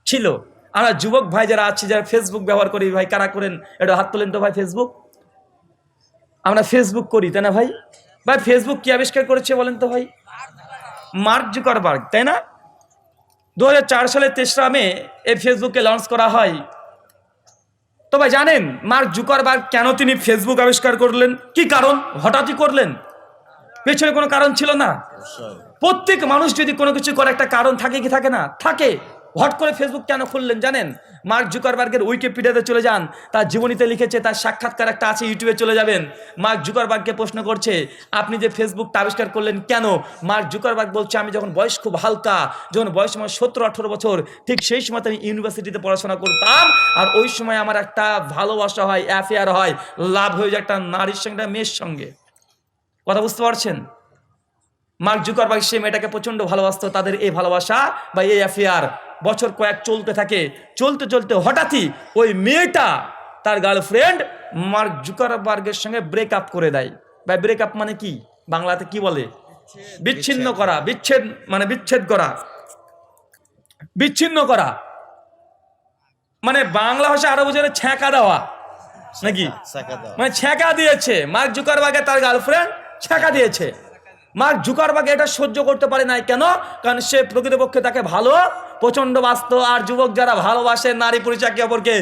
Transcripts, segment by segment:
ছিল। আমরা যুবক ভাই যারা আছি, যারা ফেসবুক ব্যবহার করি, ভাই কারা করেন একটু হাত তোলেন তো ভাই। ফেসবুক আমরা ফেসবুক করি, তাই না ভাই? ভাই ফেসবুক কি আবিষ্কার করেছে বলেন তো ভাই? মার্ক জুকারবার্গ, তাই না? 2004 সালের 3রা মে এই ফেসবুককে লঞ্চ করা হয়। তো ভাই জানেন মার্ক জুকারবার্গ কেন তিনি ফেসবুক আবিষ্কার করলেন? কি কারণ? হঠাৎই করলেন? পেছনে কোনো কারণ ছিল না। প্রত্যেক মানুষ যদি কোনো কিছু করে একটা কারণ থাকে কি থাকে না? থাকে। হট করে ফেসবুক কেন খুললেন জানেন? মার্ক জুকারবার্গের উইকিপিডিয়াতে চলে যান, তার জীবনীতে লিখেছে, তার সাক্ষাৎকার একটা আছে, ইউটিউবে চলে যাবেন। মার্ক জুকারবার্গকে প্রশ্ন করছে, আপনি যে ফেসবুকটা আবিষ্কার করলেন কেন? মার্ক জুকারবার্গ বলছে, আমি যখন বয়স খুব হালকা, যখন বয়স আমার 17-18 বছর, ঠিক সেই সময় আমি ইউনিভার্সিটিতে পড়াশোনা করতাম, আর ওই সময় আমার একটা ভালোবাসা হয়, অ্যাফেয়ার হয়, লাভ হয়ে যায় একটা নারীর সঙ্গে, একটা মেয়ের সঙ্গে। কথা বুঝতে পারছেন? মার্ক জুকারবার্গ সে মেয়েটাকে প্রচন্ড ভালোবাসতো। তাদের এই ভালোবাসা বা এই অ্যাফেয়ার বছর কয়েক চলতে থাকে। চলতে চলতে হঠাৎই ওই মেয়েটা, তার গার্লফ্রেন্ড, মার্ক জুকারবার্গের সঙ্গে ব্রেকআপ করে দেয়। ভাই ব্রেকআপ মানে কি? বাংলাতে কি বলে? বিচ্ছিন্ন করা। বিচ্ছেদ মানে বিচ্ছেদ করা, বিচ্ছিন্ন করা মানে বাংলা ভাষা আরো বোঝে ছ্যাঁকা দেওয়া নাকি? মানে ছ্যাঁকা দিয়েছে মার্ক জুকারবার্গে, তার গার্লফ্রেন্ড ছ্যাঁকা দিয়েছে। মার্ক জুকারবার্গ এটা সহ্য করতে পারে নাই। কেন? কারণ সে প্রকৃতপক্ষে তাকে ভালো প্রচন্ড বাস্ত। আর যুবক যারা ভালোবাসে নারী পুরুষ একে অপরকে,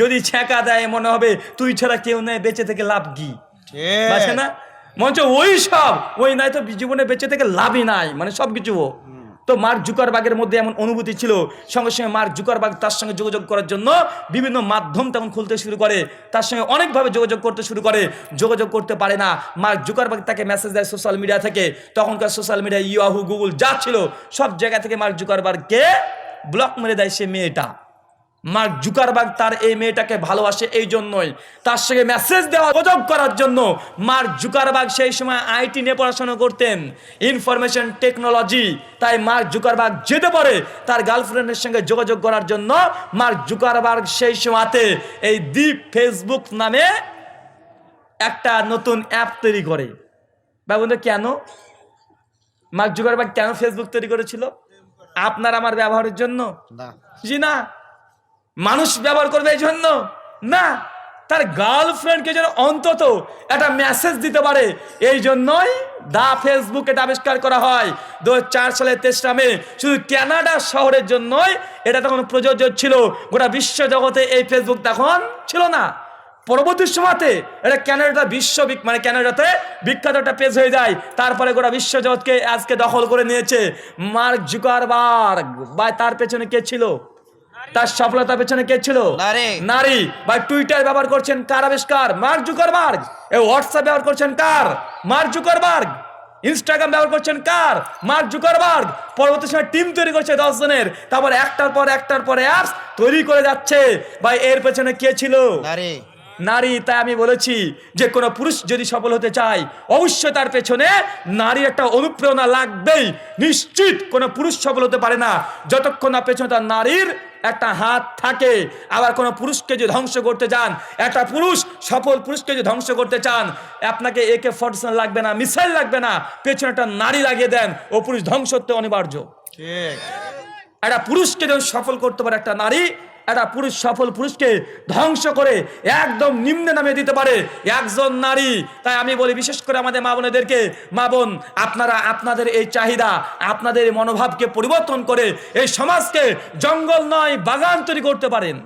যদি ছ্যাঁকা দেয় মনে হবে তুই ছাড়া কেউ নেই, বেঁচে থেকে লাভ কি? বাসে না মঞ্চ ওই সব ওই নাই তো জীবনে বেঁচে থেকে লাভই নাই, মানে সবকিছু। তো মার্ক জুকারবার্গের মধ্যে এমন অনুভূতি ছিল, সঙ্গে সঙ্গে মার্ক জুকারবার্গ তার সঙ্গে যোগাযোগ করার জন্য বিভিন্ন মাধ্যম তেমন খুলতে শুরু করে, তার সঙ্গে অনেকভাবে যোগাযোগ করতে শুরু করে। যোগাযোগ করতে পারে না, মার্ক জুকারবার্গ তাকে মেসেজ দেয় সোশ্যাল মিডিয়া থেকে। তখনকার সোশ্যাল মিডিয়া ইয়াহু, গুগল যা ছিল সব জায়গা থেকে মার্ক জুকারবার্গকে ব্লক মেরে দেয় সে মেয়েটা। মার্ক জুকারবার্গ তার এই মেয়েটাকে ভালোবাসে, এই জন্যই তার সঙ্গে মেসেজ দেওয়া, যোগাযোগ করার জন্য। মার্ক জুকারবার্গ সেই সময় আইটি নিয়ে পড়াশোনা করতেন, ইনফরমেশন টেকনোলজি। তাই মার্ক জুকারবার্গ যেতে পারে তার গার্লফ্রেন্ডের সঙ্গে যোগাযোগ করার জন্য। মার্ক জুকারবার্গ সেই সময়তে এই দ্বীপ ফেসবুক নামে একটা নতুন অ্যাপ তৈরি করে। বন্ধু কেন মার্ক জুকারবার্গ কেন ফেসবুক তৈরি করেছিল? আপনার আমার ব্যবহারের জন্য? জি না। মানুষ ব্যবহার করবে এই জন্য না, তার গার্লফ্রেন্ডকে যেন অন্তত একটা মেসেজ দিতে পারে, এই জন্যই দা ফেসবুক এটা আবিষ্কার করা হয় 2004 সালের 23রা মে। শুধু কানাডা শহরের জন্যই এটা তখন প্রযোজ্য ছিল, গোটা বিশ্ব জগতে এই ফেসবুক তখন ছিল না। পরবর্তী সময়তে এটা ক্যানাডা মানে ক্যানাডাতে বিখ্যাত একটা পেজ হয়ে যায়। তারপরে গোটা বিশ্ব জগৎকে আজকে দখল করে নিয়েছে মার্ক জুকারবার্গ। বা তার পেছনে কে ছিল? তার সফলতার পেছনে কে ছিল? নারী। বা টুইটার ব্যবহার করছেন কার আবিষ্কার? Mark Zuckerberg. এই হোয়াটসঅ্যাপ ব্যবহার করছেন কার? Mark Zuckerberg. ইনস্টাগ্রাম ব্যবহার করছেন কার? Mark Zuckerberg. পরবর্তী সময় টিম তৈরি করছে 10 জনের, তারপর একটার পর অ্যাপস তৈরি করে যাচ্ছে। ভাই এর পেছনে কে ছিল? নারী। তাই আমি বলেছি যে কোনো পুরুষ যদি সফল হতে চায় অবশ্যই তার পেছনে নারীর একটা অনুপ্রেরণা লাগবেই। নিশ্চিত কোনো পুরুষ সফল হতে পারে না যতক্ষণ না পেছনে তার নারীর একটা হাত থাকে। আবার কোনো পুরুষকে যদি ধ্বংস করতে চান, একটা পুরুষ সফল পুরুষকে যদি ধ্বংস করতে চান, আপনাকে AK-47 লাগবে না, মিসাইল লাগবে না, পেছনে একটা নারী লাগিয়ে দেন, ও পুরুষ ধ্বংস হতে অনিবার্য। একটা পুরুষকে যখন সফল করতে পারে একটা নারী, একটা পুরুষ সফল পুরুষকে ধ্বংস করে একদম নিম্নে নামিয়ে দিতে পারে একজন নারী। তাই আমি বলি বিশেষ করে আমাদের মা বোনেদেরকে, মা বোন আপনারা আপনাদের এই চাহিদা, আপনাদের এই মনোভাবকে পরিবর্তন করে এই সমাজকে জঙ্গল নয় বাগান তৈরি করতে পারেন।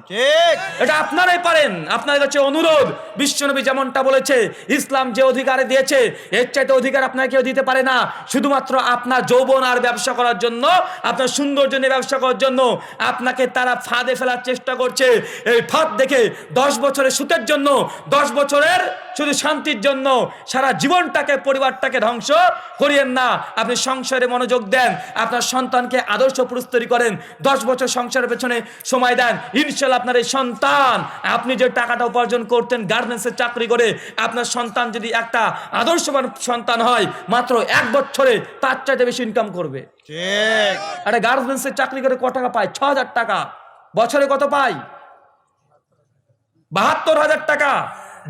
এটা আপনারাই পারেন। আপনার কাছে অনুরোধ, বিশ্বনবী যেমনটা বলেছে, ইসলাম যে অধিকারে দিয়েছে এর চাইতে অধিকার আপনাকে কেউ দিতে পারে না। শুধুমাত্র আপনার যৌবন আর ব্যবসা করার জন্য, আপনার সৌন্দর্য নিয়ে ব্যবসা করার জন্য আপনাকে তারা ফাঁদে ফেলার চেষ্টা করছে। এই ফাঁদ দেখে 10 বছরের সুখের জন্য, 10 বছরের শুধু শান্তির জন্য সারা জীবনটাকে, পরিবারটাকে ধ্বংস করিয়েন না। আপনি সংসারে মনোযোগ দেন, আপনার সন্তানকে আদর্শ পুরুষ তৈরি করেন, 10 বছর সংসারের পেছনে সময় দেন। ইনশাআল্লাহ আপনার এই সন্তান, আপনি যে টাকাটা উপার্জন করতেন গার্মেন্টসে চাকরি করে, আপনার সন্তান যদি একটা আদর্শবান সন্তান হয়, মাত্র 1 বছরে তার চাইতে বেশি ইনকাম করবে। একটা গার্মেন্টসে চাকরি করে কত টাকা পায়? 6,000 টাকা। বছরে কত পাই? 72,000 টাকা।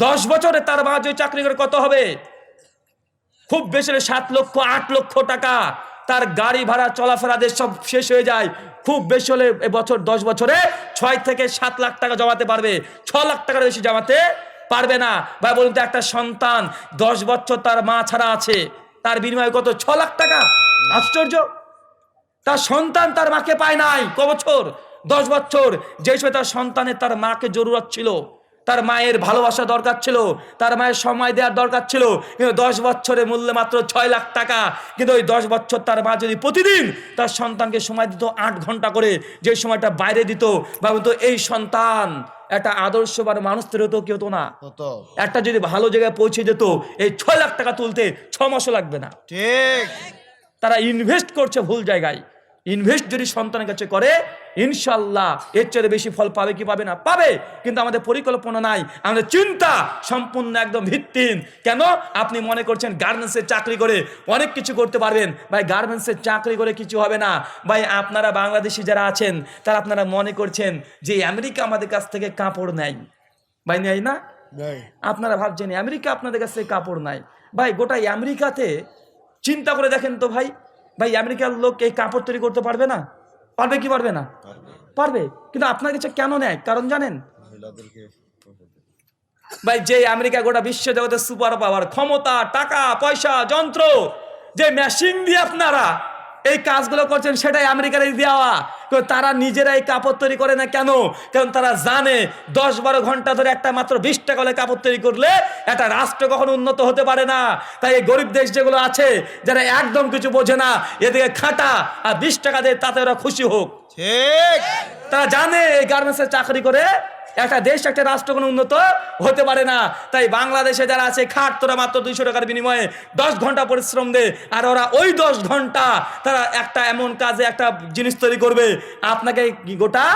10 বছরে তার মা যে চাকরি করে কত হবে? খুব বেশি 7 লক্ষ 8 লক্ষ টাকা। তার গাড়ি ভাড়া চলাফেরা দিয়ে সব শেষ হয়ে যায়, খুব বেশি হলে এবছর 10 বছরে 6 থেকে 7 লাখ টাকা জমাতে পারবে, 6 লাখ টাকার বেশি জমাতে পারবে না। ভাই বলুন তো, একটা সন্তান 10 বছর তার মা ছাড়া আছে, তার বিনিময়ে কত? 6 লাখ টাকা। আশ্চর্য! তার সন্তান তার মাকে পায় নাই ক বছর? 10 বছর। যে সময় তার সন্তানের তার মাকে জরুরত ছিল, তার মায়ের ভালোবাসা দরকার ছিল, তার মায়ের সময় দেওয়ার দরকার ছিল, কিন্তু 10 বছরের মূল্যে মাত্র 6 লাখ টাকা। কিন্তু ওই 10 বছর তার মা যদি প্রতিদিন তার সন্তানকে সময় দিত 8 ঘন্টা করে, যে সময়টা বাইরে দিত, ভাবুন তো এই সন্তান একটা আদর্শবান মানুষ তৈরি হতো কি হতো না? একটা যদি ভালো জায়গায় পৌঁছে যেত, এই 6 লাখ টাকা তুলতে 6 মাসও লাগবে না। ঠিক। তারা ইনভেস্ট করছে ভুল জায়গায়। ইনভেস্ট যদি সন্তানের কাছে করে, ইনশাল্লাহ এর চেয়ে বেশি ফল পাবে কি পাবে না? পাবে। কিন্তু আমাদের পরিকল্পনা নাই, আমাদের চিন্তা সম্পূর্ণ একদম ভিত্তিহীন। কেন? আপনি মনে করছেন গার্মেন্টসের চাকরি করে অনেক কিছু করতে পারবেন। ভাই, গার্মেন্টসের চাকরি করে কিছু হবে না। ভাই, আপনারা বাংলাদেশি যারা আছেন, তারা আপনারা মনে করছেন যে আমেরিকা আমাদের কাছ থেকে কাপড় নেয়। ভাই, নেয় না? আপনারা ভাবছেন আমেরিকা আপনাদের কাছ থেকে কাপড় নেয়। ভাই, গোটা আমেরিকাতে চিন্তা করে দেখেন তো ভাই, ভাই আমেরিকার লোক এই কাপড় তৈরি করতে পারবে না? পারবে কি পারবে না? পারবে। কিন্তু আপনার কাছে কেন নেয়? কারণ জানেন? ভাই, যে আমেরিকা গোটা বিশ্ব জগতের সুপার পাওয়ার, ক্ষমতা, টাকা পয়সা, যন্ত্র, যে মেশিন দিয়ে আপনারা এই কাজগুলো করছেন, সেটাই আমেরিকার দেওয়া। তারা নিজেরা এই কাপড় তৈরি করে না। কেন? কারণ তারা জানে 10-12 ঘন্টা ধরে একটা মাত্র 20 টাকা হলে কাপড় তৈরি করলে একটা রাষ্ট্র কখনো উন্নত হতে পারে না। তাই এই গরিব দেশ যেগুলো আছে, যারা একদম কিছু বোঝে না, এদিকে খাটা আর 20 টাকা দিয়ে তাতে ওরা খুশি হোক। ঠিক। তারা জানে এই গার্মেন্টসের চাকরি করে একটা দেশ, একটা রাষ্ট্র কোনো উন্নত হতে পারে না। তাই বাংলাদেশে যারা আছে, খাট তোরা মাত্র 200 টাকার বিনিময়ে 10 ঘন্টা পরিশ্রম দে, আর ওরা ওই 10 ঘন্টা তারা একটা এমন কাজে একটা জিনিস তৈরি করবে, আপনাকে গোটা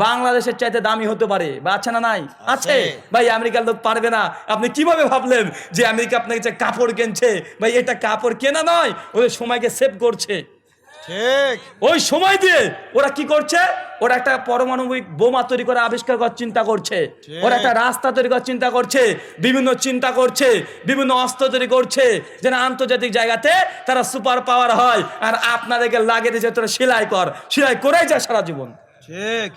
বাংলাদেশের চাইতে দামি হতে পারে। বা আছে না? নাই? আছে। ভাই, আমেরিকার লোক পারবে না। আপনি কিভাবে ভাবলেন যে আমেরিকা আপনাকে যে কাপড় কিনছে? ভাই, এটা কাপড় কেনা নয়, ওদের সময়কে সেভ করছে। ঠিক। ওই সময় দিয়ে ওরা কি করছে? ওরা একটা পারমাণবিক বোমা তৈরি করে আবিষ্কার করার চিন্তা করছে, ওরা একটা রাস্তা তৈরি করার চিন্তা করছে, বিভিন্ন চিন্তা করছে, বিভিন্ন অস্ত্র তৈরি করছে, যেন আন্তর্জাতিক জায়গাতে তারা সুপার পাওয়ার হয়। আর আপনাদেরকে লাগিয়ে দিয়েছে তোরা সেলাই কর, সেলাই করেই যায় সারা জীবন। ঠিক।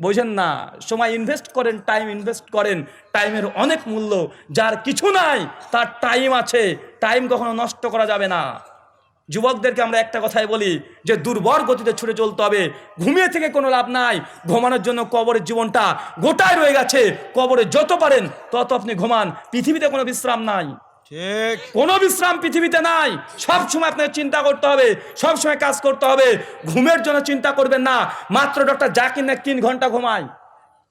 বোঝেন না? সময় ইনভেস্ট করেন, টাইম ইনভেস্ট করেন। টাইমের অনেক মূল্য। যার কিছু নাই তার টাইম আছে, টাইম কখনো নষ্ট করা যাবে না। যুবকদেরকে আমরা একটা কথাই বলি যে দুর্বল গতিতে ছুটে চলতে হবে। ঘুমিয়ে থেকে কোনো লাভ নাই। ঘুমানোর জন্য কবরের জীবনটা গোটায় রয়ে গেছে। কবরে যত পারেন তত আপনি ঘুমান। পৃথিবীতে কোনো বিশ্রাম নাই। ঠিক। কোনো বিশ্রাম পৃথিবীতে নাই। সব সময় আপনাকে চিন্তা করতে হবে, সব সময় কাজ করতে হবে। ঘুমের জন্য চিন্তা করবেন না। মাত্র ডক্টর জাকির নায়েক 3 ঘন্টা ঘুমায়,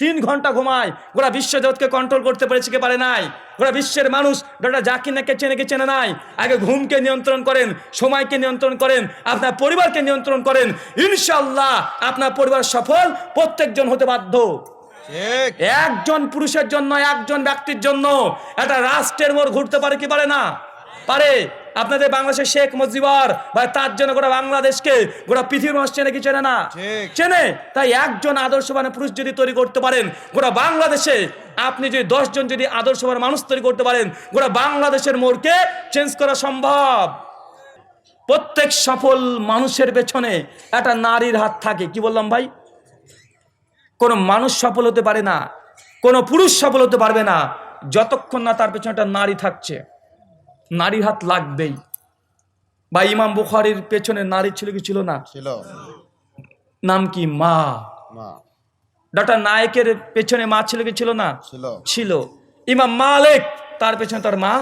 3 ঘন্টা ঘুমায়। গোটা বিশ্ব জগৎকে কন্ট্রোল করতে পেরেছে কি পারে নাই? গোটা বিশ্বের মানুষ ডক্টর জাকির নায়েককে চেনে কি চেনে নাই? আগে ঘুমকে নিয়ন্ত্রণ করেন, সময়কে নিয়ন্ত্রণ করেন, আপনার পরিবারকে নিয়ন্ত্রণ করেন। ইনশাআল্লাহ আপনার পরিবার সফল প্রত্যেকজন হতে বাধ্য। একজন পুরুষের জন্য, একজন ব্যক্তির জন্য একটা রাষ্ট্রের মোড় ঘুরতে পারে কি পারে না? পারে। আপনাদের বাংলাদেশের শেখ মুজিবর ভাই, তার জন্য গোটা বাংলাদেশকে, গোটা পৃথিবীর মানুষ চেনে কি চেনে না? চেনে। তাই একজন আদর্শবান পুরুষ যদি তৈরি করতে পারেন গোটা বাংলাদেশে, আপনি যদি 10 জন যদি আদর্শবান মানুষ তৈরি করতে পারেন, গোটা বাংলাদেশের মোড়কে চেঞ্জ করা সম্ভব। প্রত্যেক সফল মানুষের পেছনে একটা নারীর হাত থাকে। কি বললাম ভাই? কোনো মানুষ সফল হতে পারে না, কোনো পুরুষ সফল হতে পারবে না যতক্ষণ না তার পেছনে একটা নারী থাকছে। নারীর হাত লাগবেই। বা ইমাম বুখারীর পেছনে নারী ছিল কি ছিল না? ছিল। নাম কি? মা। ডক্টর নায়েকের পেছনে মা ছিল কি ছিল না? ছিল। ইমাম মালিক, তার পেছনে তার মা